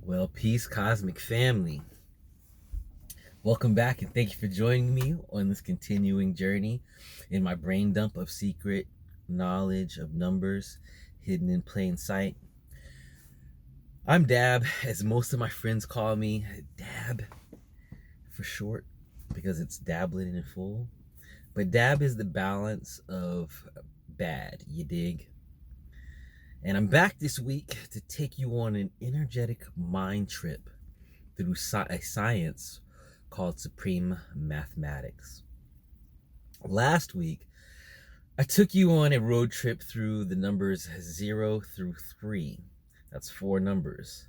Well, peace, cosmic family. Welcome back, and thank you for joining me on this continuing journey in my brain dump of secret knowledge of numbers hidden in plain sight. I'm Dab, as most of my friends call me, Dab for short, because it's dabbling in full. But Dab is the balance of bad, you dig? And I'm back this week to take you on an energetic mind trip through a science called Supreme Mathematics. Last week, I took you on a road trip through the numbers 0 through 3. That's 4 numbers.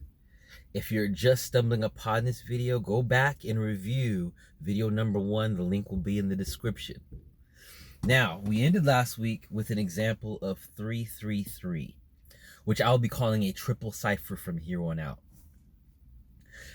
If you're just stumbling upon this video, go back and review video number 1. The link will be in the description. Now, we ended last week with an example of 333, which I'll be calling a triple cipher from here on out.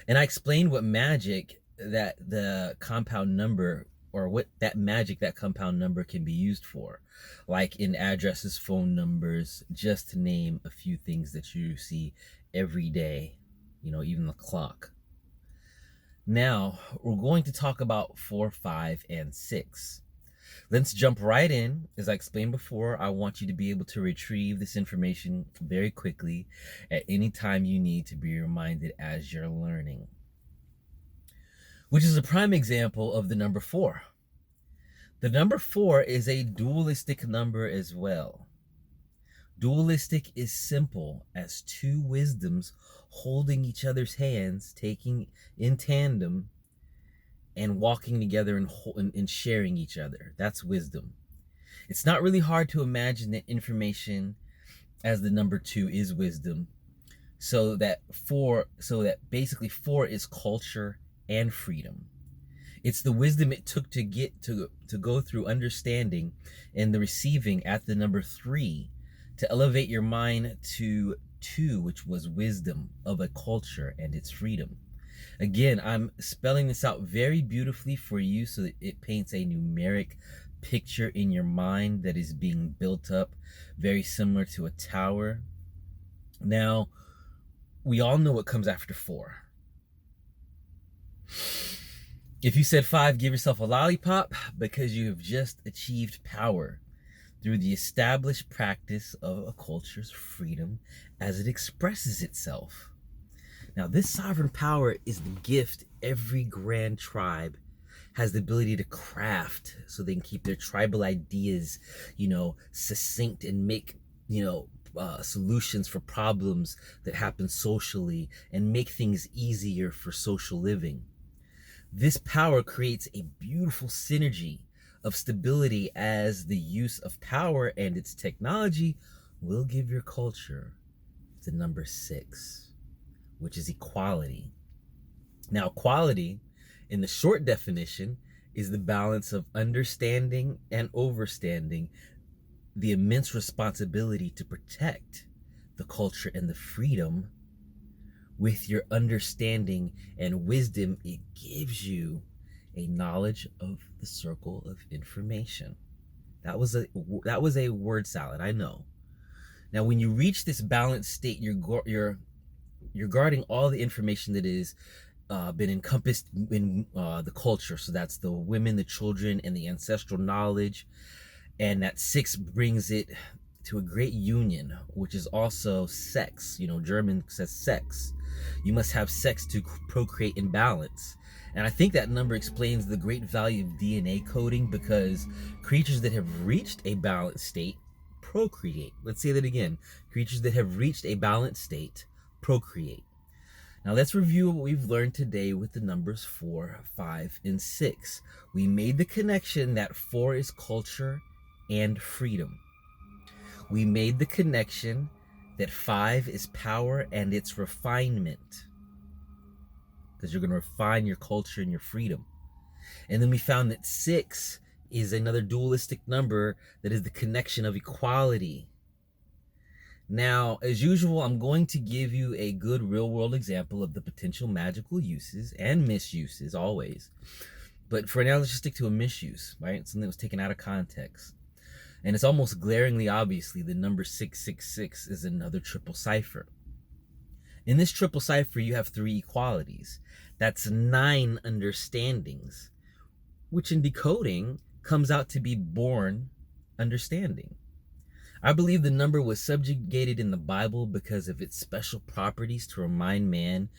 And I explained what magic that the compound number, or what that magic that compound number can be used for, like in addresses, phone numbers, just to name a few things that you see every day, even the clock. Now, we're going to talk about 4, 5, and 6. Let's jump right in. As I explained before, I want you to be able to retrieve this information very quickly at any time you need to be reminded as you're learning. Which is a prime example of the number 4. The number 4 is a dualistic number as well. Dualistic is simple as two wisdoms holding each other's hands, taking in tandem, and walking together and sharing each other. That's wisdom. It's not really hard to imagine that information as the number 2 is wisdom. So that basically 4 is culture and freedom. It's the wisdom it took to get to go through understanding and the receiving at the number 3 to elevate your mind to 2, which was wisdom of a culture and its freedom. Again, I'm spelling this out very beautifully for you so that it paints a numeric picture in your mind that is being built up, very similar to a tower. Now, we all know what comes after 4. If you said 5, give yourself a lollipop, because you have just achieved power through the established practice of a culture's freedom as it expresses itself. Now, this sovereign power is the gift every grand tribe has the ability to craft so they can keep their tribal ideas, succinct and make, solutions for problems that happen socially and make things easier for social living. This power creates a beautiful synergy of stability as the use of power and its technology will give your culture the number 6, which is equality. Now, equality, in the short definition, is the balance of understanding and overstanding the immense responsibility to protect the culture and the freedom. With your understanding and wisdom, it gives you a knowledge of the circle of information. That was a word salad, I know. Now, when you reach this balanced state, you're guarding all the information that is been encompassed in the culture. So that's the women, the children, and the ancestral knowledge. And that 6 brings it to a great union, which is also sex. German says sex. You must have sex to procreate in balance. And I think that number explains the great value of DNA coding, because creatures that have reached a balanced state procreate. Let's say that again. Creatures that have reached a balanced state procreate. Now let's review what we've learned today with the numbers 4, 5, and 6. We made the connection that 4 is culture and freedom. We made the connection that 5 is power and its refinement, because you're going to refine your culture and your freedom. And then we found that 6 is another dualistic number that is the connection of equality. Now, as usual, I'm going to give you a good real-world example of the potential magical uses and misuses, always. But for now, let's just stick to a misuse, right? Something that was taken out of context. And it's almost glaringly obviously the number 666 is another triple cipher. In this triple cipher, you have 3 equalities. That's 9 understandings, which in decoding comes out to be born understanding. I believe the number was subjugated in the Bible because of its special properties to remind man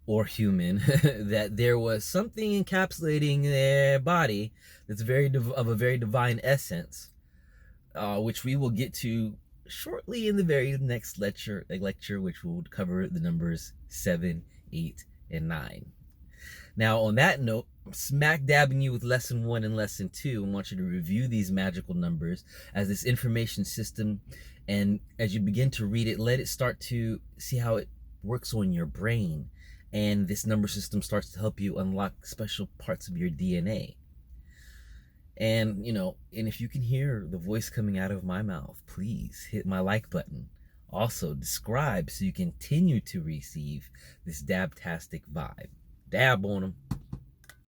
or human that there was something encapsulating their body that's of a very divine essence, which we will get to shortly in the very next lecture, which will cover the numbers 7, 8, and 9. Now, on that note, I'm smack dabbing you with lesson 1 and lesson 2. I want you to review these magical numbers as this information system, and as you begin to read it, let it start to see how it works on your brain, and this number system starts to help you unlock special parts of your DNA. And, and if you can hear the voice coming out of my mouth, please hit my like button. Also, subscribe so you continue to receive this dabtastic vibe. Dab on them.